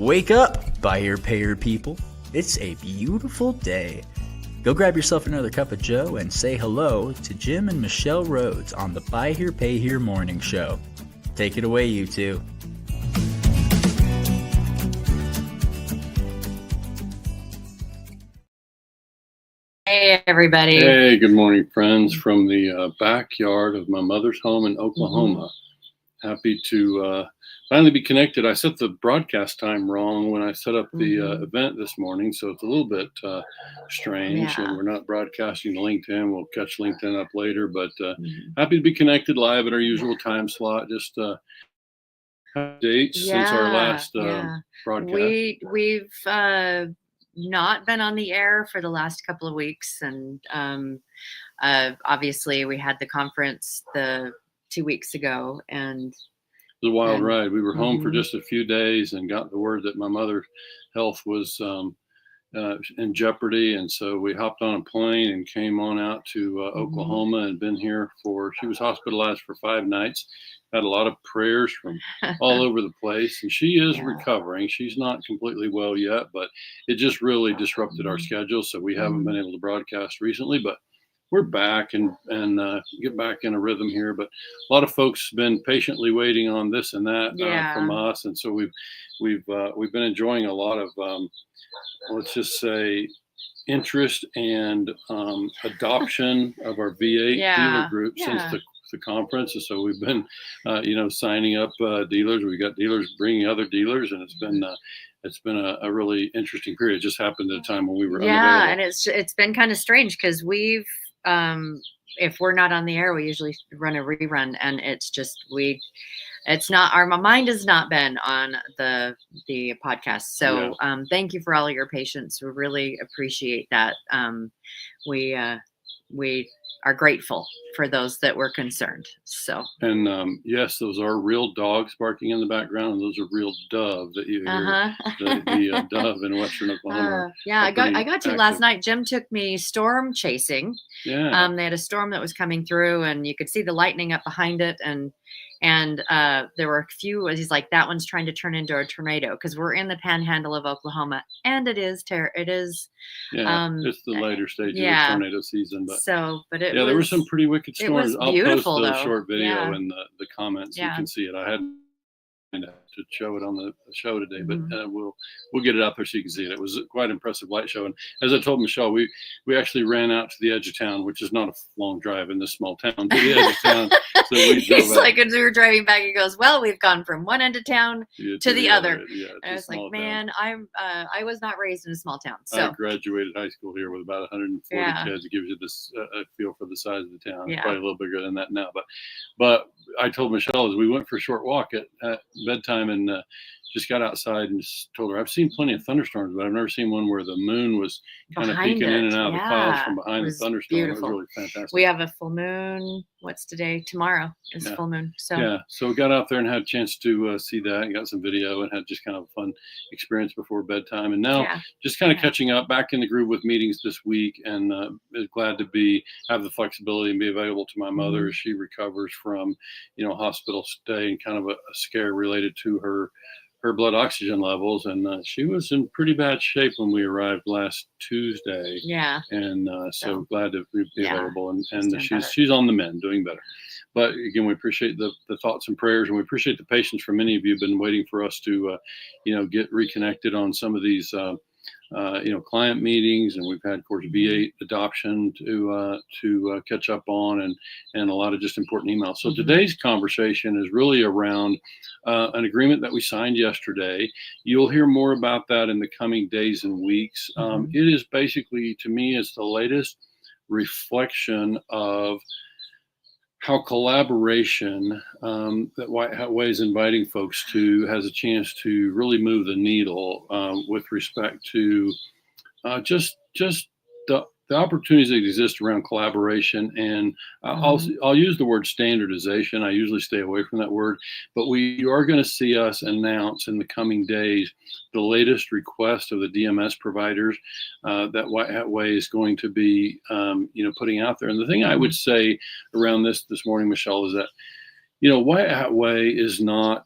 Wake up, buyer payer people. It's a beautiful day. Go grab yourself another cup of joe and say hello to Jim and Michelle Rhodes on the Buy Here Pay Here morning show. Take it away, you two. Hey, everybody. Hey, good morning, friends, from the backyard of my mother's home in Oklahoma. Happy to finally be connected. I set the broadcast time wrong when I set up the event this morning, so it's a little bit strange, and we're not broadcasting to LinkedIn. We'll catch LinkedIn up later, but happy to be connected live at our usual time slot. Just dates since our last broadcast. We've not been on the air for the last couple of weeks, and obviously we had the conference 2 weeks ago, and it was a wild ride. We were home for just a few days and got the word that my mother's health was in jeopardy, and so we hopped on a plane and came on out to Oklahoma and been here she was hospitalized for 5 nights. Had a lot of prayers from all over the place, and she is recovering. She's not completely well yet, but it just really disrupted our schedule, so we haven't been able to broadcast recently, but we're back and get back in a rhythm here. But a lot of folks have been patiently waiting on this and that from us, and so we've been enjoying a lot of let's just say interest and adoption of our V8 dealer group since the conference. And so we've been signing up dealers. We got dealers bringing other dealers, and it's been a really interesting period. It just happened at a time when we were unavailable. And it's been kind of strange because we've if we're not on the air, we usually run a rerun, and it's just our mind has not been on the podcast. So thank you for all of your patience. We really appreciate that. We are grateful for those that were concerned. So yes, those are real dogs barking in the background, and those are real dove that you hear. The dove in Western Oklahoma. I got to last night. Jim took me storm chasing. They had a storm that was coming through, and you could see the lightning up behind it, and there were a few. He's like, that one's trying to turn into a tornado, because we're in the panhandle of Oklahoma, and it is it's the later stage of the tornado season. But there were some pretty wicked storms. I'll post the short video in the comments. You can see it. I hadn't to show it on the show today, but we'll get it out there so you can see it. It was quite an impressive light show, and as I told Michelle, we actually ran out to the edge of town, which is not a long drive in this small town, to the edge of town. So we drove He's like, as we were driving back, he goes, "Well, we've gone from one end of town to the other." And I was like, "Man, I was not raised in a small town." So I graduated high school here with about 140 kids. It gives you this a feel for the size of the town. It's probably a little bigger than that now, but I told Michelle as we went for a short walk at bedtime, and just got outside and just told her, I've seen plenty of thunderstorms, but I've never seen one where the moon was kind of peeking in and out of the clouds from behind the thunderstorm. Beautiful. It was really fantastic. We have a full moon. What's today? Tomorrow is full moon. So we got out there and had a chance to see that, and got some video, and had just kind of a fun experience before bedtime. And now just kind of catching up, back in the groove with meetings this week, and glad to have the flexibility and be available to my mother as she recovers from hospital stay and kind of a scare related to her blood oxygen levels, and she was in pretty bad shape when we arrived last Tuesday. And so glad to be available, and she's on the mend, doing better. But again, we appreciate the thoughts and prayers, and we appreciate the patience from many of you who've been waiting for us to get reconnected on some of these client meetings, and we've had, of course, V8 adoption to catch up on, and a lot of just important emails. So today's conversation is really around an agreement that we signed yesterday. You'll hear more about that in the coming days and weeks. It is basically, to me, it's the latest reflection of how collaboration that White Hat Way is inviting folks to has a chance to really move the needle with respect to just the opportunities that exist around collaboration. And I'll use the word standardization. I usually stay away from that word, but we are going to see us announce in the coming days the latest request of the DMS providers that White Hat Way is going to be putting out there. And the thing I would say around this morning, Michelle, is that White Hat Way is not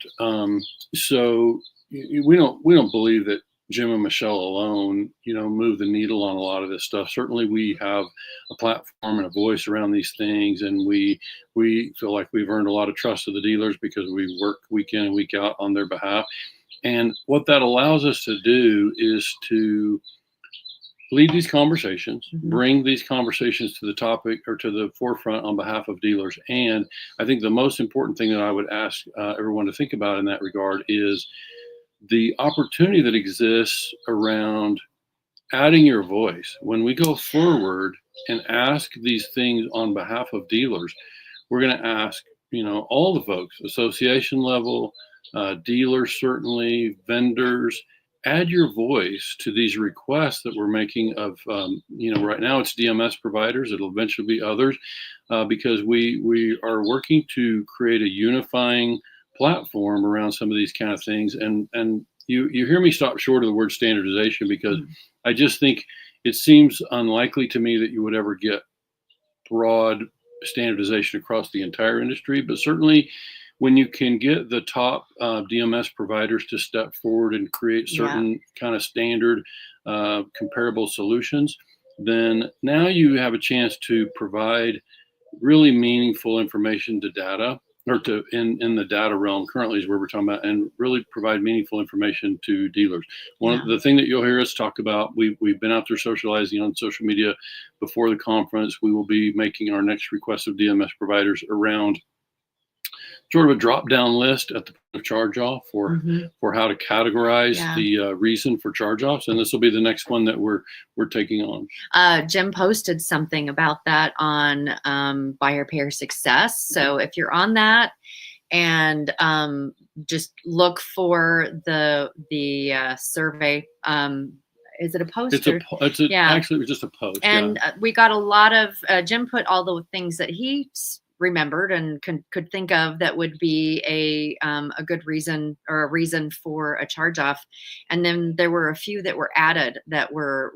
so we don't believe that Jim and Michelle alone, move the needle on a lot of this stuff. Certainly, we have a platform and a voice around these things, and we feel like we've earned a lot of trust of the dealers because we work week in and week out on their behalf. And what that allows us to do is to lead these conversations, bring these conversations to the topic or to the forefront on behalf of dealers. And I think the most important thing that I would ask everyone to think about in that regard is the opportunity that exists around adding your voice. When we go forward and ask these things on behalf of dealers, we're going to ask, all the folks, association level, dealers, certainly vendors, add your voice to these requests that we're making of, right now it's DMS providers. It'll eventually be others because we are working to create a unifying platform around some of these kind of things. And you hear me stop short of the word standardization because I just think it seems unlikely to me that you would ever get broad standardization across the entire industry, but certainly when you can get the top DMS providers to step forward and create certain kind of standard comparable solutions, then now you have a chance to provide really meaningful information to data, or to in the data realm currently is where we're talking about, and really provide meaningful information to dealers. One of the thing that you'll hear us talk about, we've been out there socializing on social media before the conference. We will be making our next request of DMS providers around sort of a drop-down list at the point of charge-off for how to categorize the reason for charge-offs, and this will be the next one that we're taking on. Jim posted something about that on buyer payer success. So if you're on that, and just look for the survey. Is it a post? Actually, it was just a post. And we got a lot of Jim put all the things that he remembered and could think of that would be a good reason, or a reason for a charge off. And then there were a few that were added that were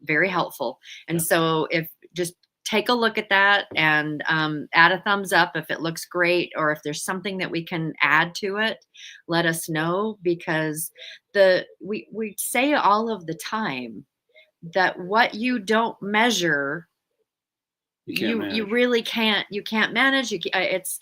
very helpful. And so if just take a look at that and add a thumbs up if it looks great, or if there's something that we can add to it, let us know, because we say all of the time that what you don't measure, you really can't manage.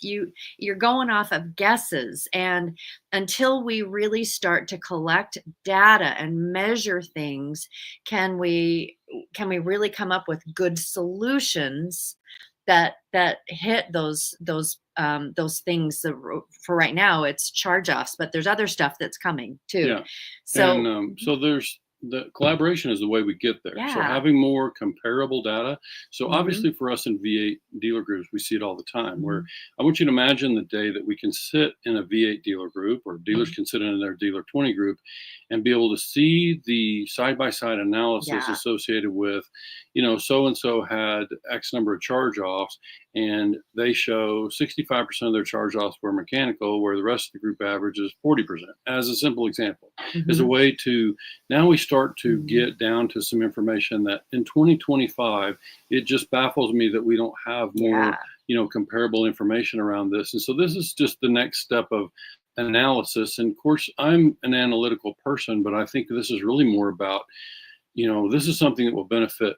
You're going off of guesses, and until we really start to collect data and measure things, can we really come up with good solutions that hit those things. For right now it's charge-offs, but there's other stuff that's coming too. So there's the collaboration is the way we get there. So having more comparable data. So obviously for us in V8 dealer groups, we see it all the time, where I want you to imagine the day that we can sit in a V8 dealer group, or dealers can sit in their dealer 20 group, and be able to see the side-by-side analysis associated with, so-and-so had X number of charge-offs, and they show 65% of their charge-offs were mechanical, where the rest of the group average is 40%, as a simple example. As a way to, now we start to get down to some information that in 2025, it just baffles me that we don't have more, comparable information around this. And so this is just the next step of analysis. And of course, I'm an analytical person, but I think this is really more about, this is something that will benefit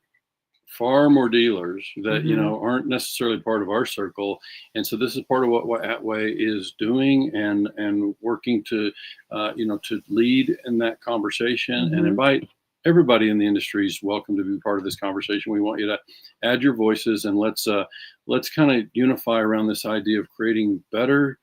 far more dealers that aren't necessarily part of our circle. And so this is part of what Atway is doing, and working to to lead in that conversation and invite everybody in the industry is welcome to be part of this conversation. We want you to add your voices, and let's kind of unify around this idea of creating better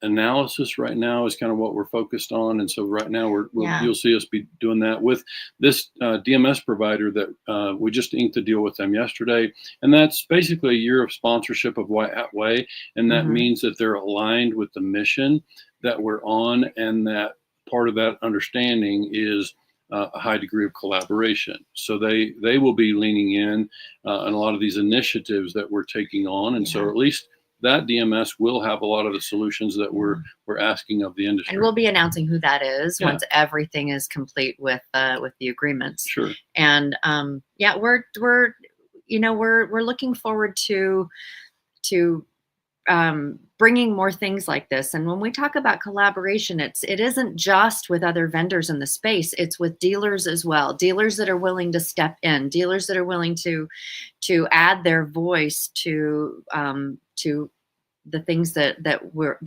analysis. Right now is kind of what we're focused on, and so right now you'll see us be doing that with this DMS provider that we just inked a deal with them yesterday, and that's basically a year of sponsorship of Atway, and that means that they're aligned with the mission that we're on, and that part of that understanding is a high degree of collaboration. So they will be leaning in on a lot of these initiatives that we're taking on, and so at least that DMS will have a lot of the solutions that we're asking of the industry. And we'll be announcing who that is once everything is complete with the agreements. Sure. And we're looking forward to bringing more things like this. And when we talk about collaboration, it isn't just with other vendors in the space, it's with dealers as well. Dealers that are willing to step in, dealers that are willing to add their voice to the things we're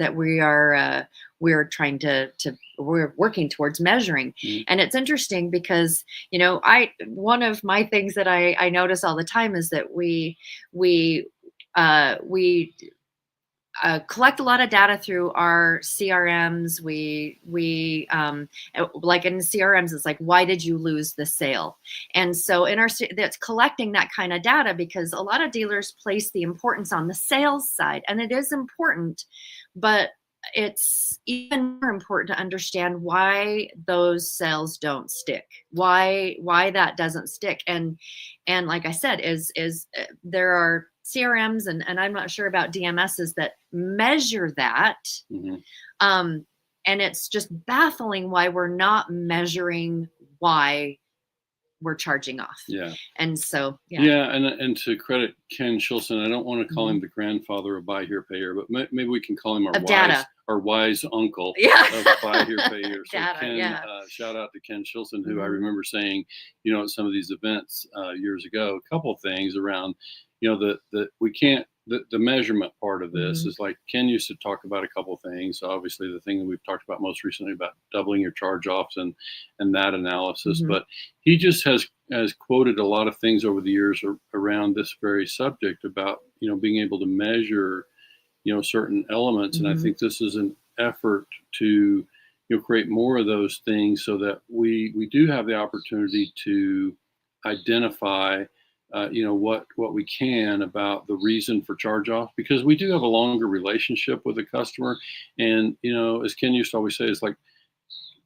trying to we're working towards measuring. Mhm. And it's interesting because, one of my things that I notice all the time is that we collect a lot of data through our CRMs. Like in CRMs, it's like, why did you lose the sale? And so that's collecting that kind of data, because a lot of dealers place the importance on the sales side, and it is important, but it's even more important to understand why those sales don't stick, why that doesn't stick. And like I said, there are CRMs and I'm not sure about DMSs that measure that. Mm-hmm. And it's just baffling why we're not measuring why we're charging off. Yeah. And so, yeah. And to credit Ken Shilson, I don't want to call him the grandfather of buy here, pay here, but maybe we can call him our wise uncle of buy here, pay here. So Data, Ken, shout out to Ken Shilson, who I remember saying, at some of these events years ago, a couple of things around, we can't, the measurement part of this is like Ken used to talk about a couple of things. Obviously, the thing that we've talked about most recently about doubling your charge offs and that analysis, but he just has quoted a lot of things over the years around this very subject about, being able to measure, certain elements. And I think this is an effort to, create more of those things so that we do have the opportunity to identify, what we can about the reason for charge off, because we do have a longer relationship with the customer. And, as Ken used to always say, it's like,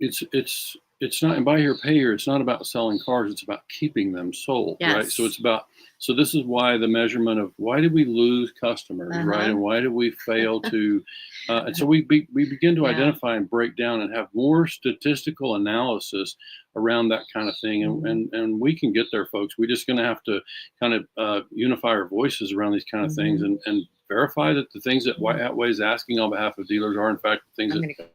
it's not, and buy here, pay here, it's not about selling cars, it's about keeping them sold, right? So this is why the measurement of why did we lose customers, right? And why did we fail to, and so we begin to identify and break down and have more statistical analysis around that kind of thing. And we can get there, folks. We're just going to have to kind of unify our voices around these kind of things and verify that the things that Outweighs asking on behalf of dealers are in fact the things that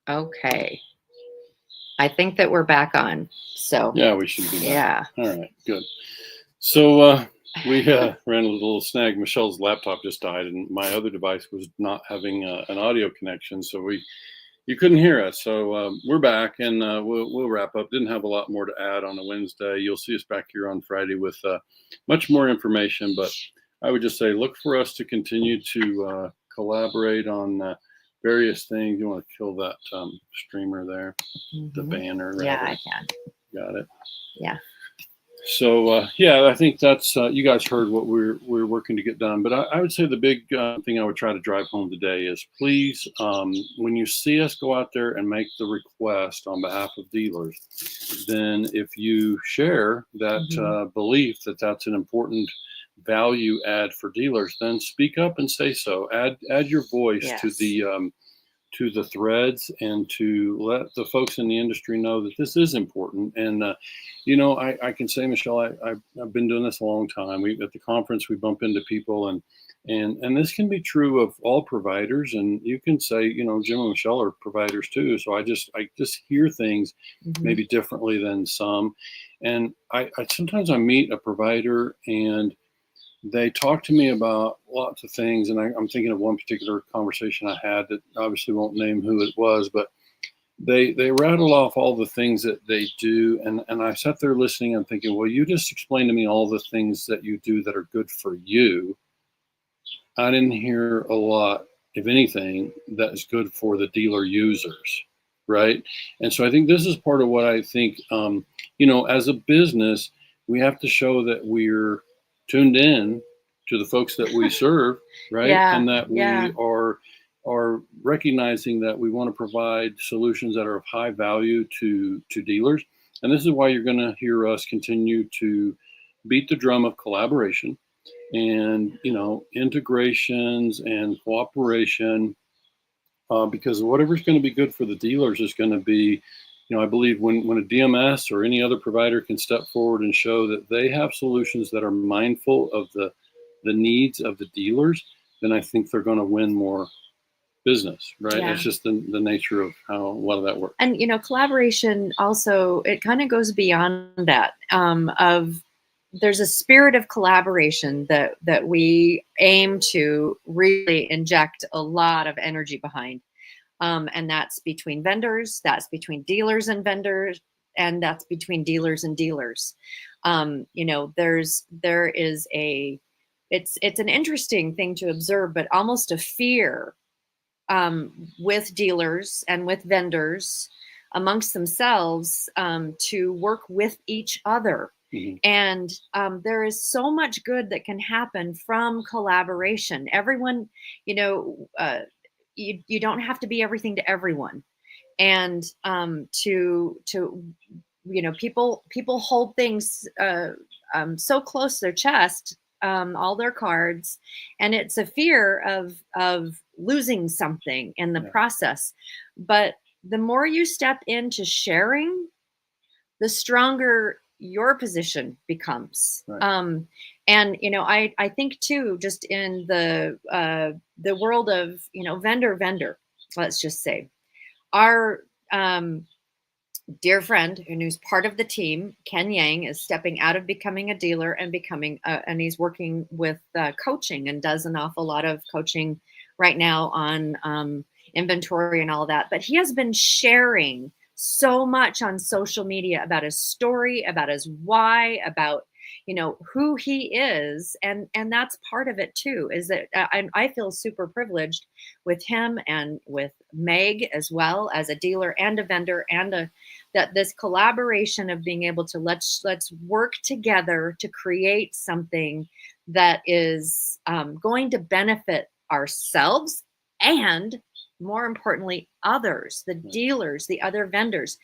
Okay. I think that we're back on. So Yeah, we should be back. yeah. All right, good. So we ran a little snag. Michelle's laptop just died, and my other device was not having an audio connection, so you couldn't hear us. So we're back, and we'll wrap up. Didn't have a lot more to add on a Wednesday. You'll see us back here on Friday with much more information. But I would just say, look for us to continue to collaborate on various things. You want to kill that streamer there, the banner. Yeah, rather. I can. Got it. Yeah. So yeah, I think that's you guys heard what we're working to get done. But I would say the big thing I would try to drive home today is please, when you see us go out there and make the request on behalf of dealers, then if you share that belief that that's an important value add for dealers, then speak up and say so. Add your voice Yes. to the threads and to let the folks in the industry know that this is important. And, I can say, Michelle, I've been doing this a long time. At the conference, we bump into people and this can be true of all providers. And you can say, Jim and Michelle are providers too. So I just hear things maybe differently than some. And I sometimes I meet a provider and they talked to me about lots of things, and I'm thinking of one particular conversation I had that obviously won't name who it was, but they rattled off all the things that they do, and I sat there listening and thinking, well, you just explained to me all the things that you do that are good for you. I didn't hear a lot, if anything, that is good for the dealer users, right? And so I think this is part of what I think, as a business, we have to show that we're tuned in to the folks that we serve, right? Yeah, and that yeah. we are recognizing that we want to provide solutions that are of high value to dealers. And this is why you're going to hear us continue to beat the drum of collaboration and integrations and cooperation, because whatever's going to be good for the dealers is going to be, I believe when a DMS or any other provider can step forward and show that they have solutions that are mindful of the needs of the dealers, then I think they're going to win more business, right? Yeah. It's just the nature of how a lot of that works. And collaboration also, it kind of goes beyond that. There's a spirit of collaboration that we aim to really inject a lot of energy behind. And that's between vendors, that's between dealers and vendors, and that's between dealers and dealers. There is it's an interesting thing to observe, but almost a fear with dealers and with vendors amongst themselves to work with each other. And there is so much good that can happen from collaboration. Everyone, you don't have to be everything to everyone. And people hold things so close to their chest, all their cards, and it's a fear of losing something in the process. But the more you step into sharing, the stronger your position becomes. Right. And I think too, just in the world of vendor, let's just say, our dear friend who's part of the team, Ken Yang, is stepping out of becoming a dealer and becoming and he's working with coaching and does an awful lot of coaching right now on inventory and all that. But he has been sharing so much on social media about his story, about his why, about who he is, and that's part of it too, is that I feel super privileged with him and with Meg as well, as a dealer and a vendor, and that this collaboration of being able to let's work together to create something that is going to benefit ourselves and, more importantly, others, the dealers, the other vendors.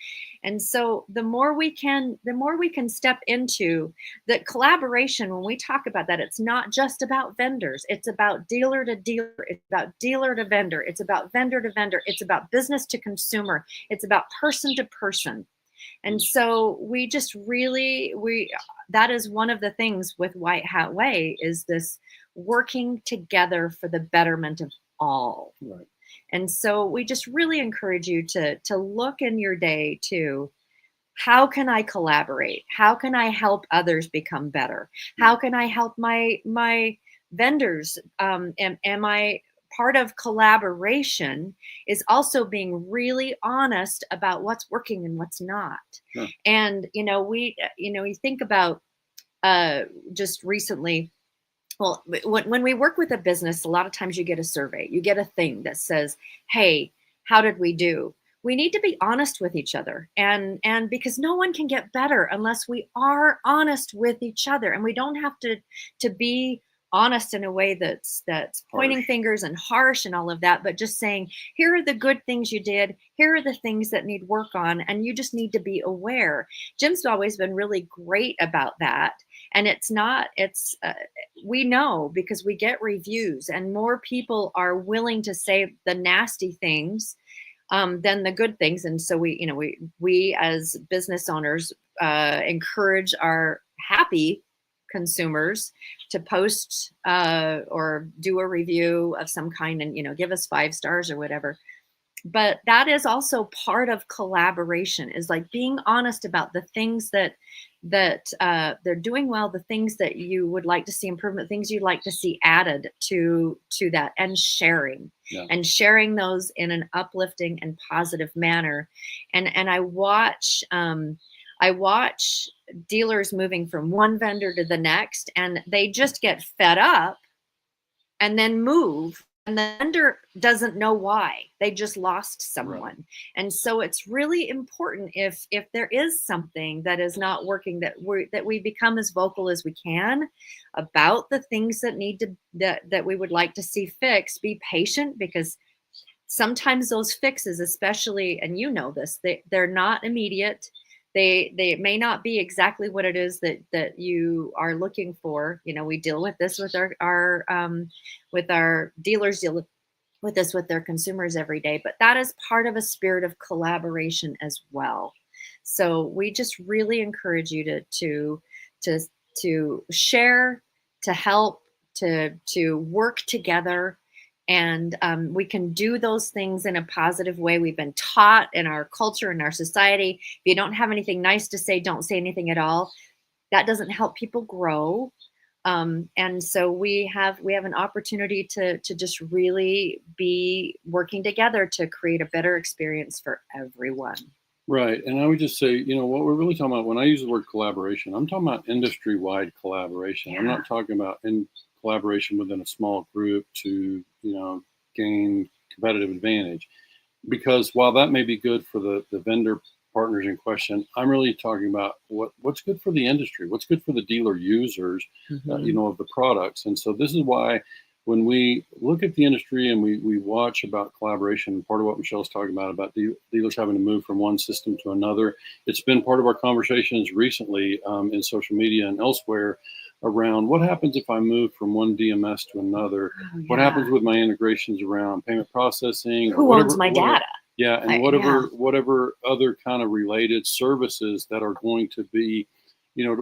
And so the more we can step into the collaboration, when we talk about that, it's not just about vendors. It's about dealer to dealer. It's about dealer to vendor. It's about vendor to vendor. It's about business to consumer. It's about person to person. And so we just really, that is one of the things with White Hat Way, is this working together for the betterment of all. Right. And so we just really encourage you to look in your day to, how can I collaborate? How can I help others become better? How can I help my vendors? Am I part of collaboration is also being really honest about what's working and what's not. Sure. And you think about just recently. Well, when we work with a business, a lot of times you get a survey, you get a thing that says, hey, how did we do? We need to be honest with each other. And because no one can get better unless we are honest with each other. And we don't have to be honest in a way that's pointing fingers and harsh and all of that, but just saying, here are the good things you did. Here are the things that need work on. And you just need to be aware. Jim's always been really great about that. And we know because we get reviews and more people are willing to say the nasty things than the good things. And so we as business owners encourage our happy consumers to post or do a review of some kind and give us 5 stars or whatever. But that is also part of collaboration, is like being honest about the things that they're doing well, the things that you would like to see improvement, things you'd like to see added to that, and sharing those in an uplifting and positive manner. And I watch dealers moving from one vendor to the next, and they just get fed up and then move. And the vendor doesn't know why. They just lost someone. Right. And so it's really important if there is something that is not working, that we become as vocal as we can about the things that need to that we would like to see fixed. Be patient, because sometimes those fixes, especially, and this, they're not immediate. They may not be exactly what it is that you are looking for. We deal with this with our dealers, deal with this with their consumers every day, but that is part of a spirit of collaboration as well. So we just really encourage you to share, to help, to work together. And we can do those things in a positive way. We've been taught in our culture, in our society, if you don't have anything nice to say, don't say anything at all. That doesn't help people grow. And so we have an opportunity to just really be working together to create a better experience for everyone. Right. And I would just say, what we're really talking about when I use the word collaboration, I'm talking about industry-wide collaboration. Yeah. I'm not talking about collaboration within a small group to, gain competitive advantage. Because while that may be good for the vendor partners in question, I'm really talking about what's good for the industry, what's good for the dealer users, of the products. And so this is why when we look at the industry and we watch about collaboration, part of what Michelle's talking about dealers having to move from one system to another, it's been part of our conversations recently in social media and elsewhere around what happens if I move from one DMS to another. Oh, yeah. What happens with my integrations around payment processing? Who owns my data? Yeah, and whatever other kind of related services that are going to be,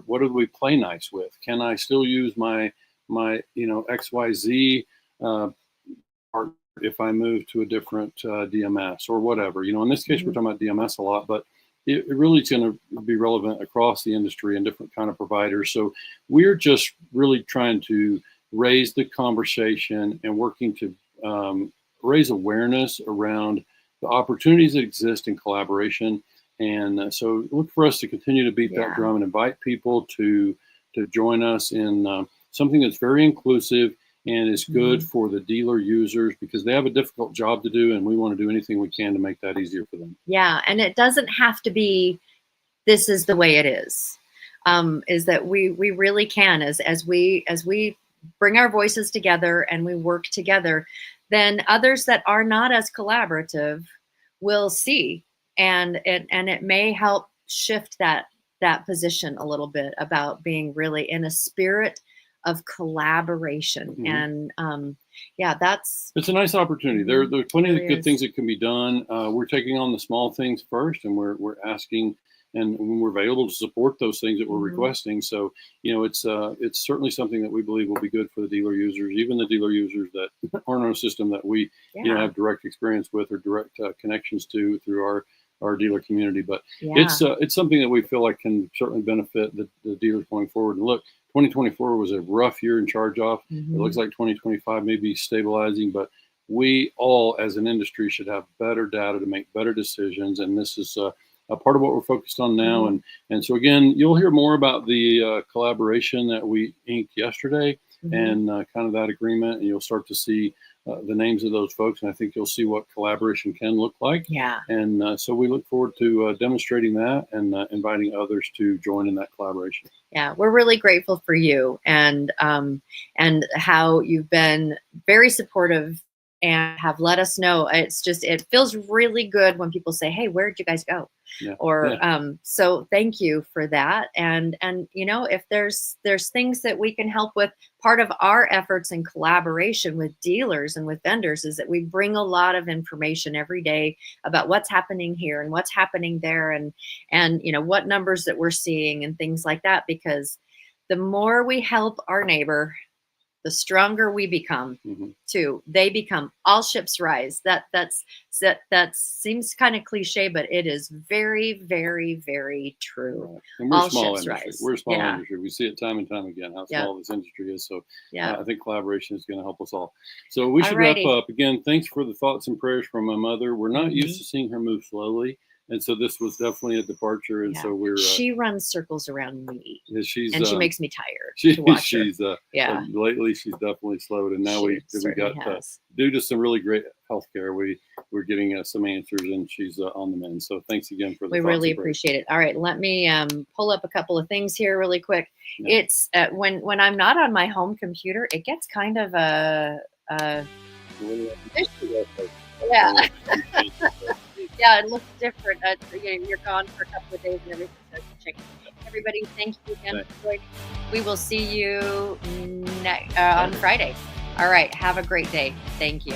what do we play nice with? Can I still use my XYZ part if I move to a different DMS or whatever? In this case, we're talking about DMS a lot, but it really is going to be relevant across the industry and different kind of providers. So we're just really trying to raise the conversation and working to raise awareness around the opportunities that exist in collaboration. And so look for us to continue to beat that drum and invite people to join us in something that's very inclusive and is good for the dealer users, because they have a difficult job to do, and we want to do anything we can to make that easier for them. Yeah, and it doesn't have to be, this is the way it is. Is that we really can, as we bring our voices together and we work together, then others that are not as collaborative will see, and it may help shift that position a little bit about being really in a spirit of collaboration. And it's a nice opportunity. There are plenty of good things that can be done. We're taking on the small things first, and we're asking and when we're available to support those things that we're Mhm. requesting. So, it's certainly something that we believe will be good for the dealer users, even the dealer users that aren't on a system that we, Yeah. have direct experience with or direct connections to through our dealer community. But Yeah. it's something that we feel like can certainly benefit the dealers going forward. And look, 2024 was a rough year in charge off. It Mhm. looks like 2025 may be stabilizing, but we all as an industry should have better data to make better decisions. And this is a part of what we're focused on now. Mhm. And so again, you'll hear more about the collaboration that we inked yesterday Mhm. and kind of that agreement. And you'll start to see the names of those folks. And I think you'll see what collaboration can look like. Yeah. And so we look forward to demonstrating that and inviting others to join in that collaboration. Yeah, we're really grateful for you and how you've been very supportive and have let us know. It feels really good when people say, "Hey, where did you guys go?" Yeah. Or Yeah. so thank you for that. And if there's things that we can help with, part of our efforts in collaboration with dealers and with vendors is that we bring a lot of information every day about what's happening here and what's happening there, and what numbers that we're seeing and things like that, because the more we help our neighbor, the stronger we become Hmm. too. They become, all ships rise. That seems kind of cliche, but it is very, very, very true. Right. And we're a All small ships industry. rise. We're a small Yeah. industry. We see it time and time again how Yeah. small this industry is. So Yeah. I think collaboration is going to help us all. So we should wrap Alrighty. up. Again, thanks for the thoughts and prayers from my mother. We're not used Mhm. to seeing her move slowly. And so this was definitely a departure. And Yeah. so we're, She runs circles around me, she's, and she makes me tired she, to watch her. she's, Yeah. lately she's definitely slowed. And now She we certainly got, has. due to some really great healthcare, we're getting some answers and she's on the mend. So thanks again for the We thoughts really and prayers. appreciate it. All right, let me pull up a couple of things here really quick. Yeah. It's when I'm not on my home computer, it gets kind of a yeah. Yeah, it looks different. You're gone for a couple of days and everything starts to change. Everybody, thank you again Thanks. for joining. We will see you on Friday. All right, have a great day. Thank you.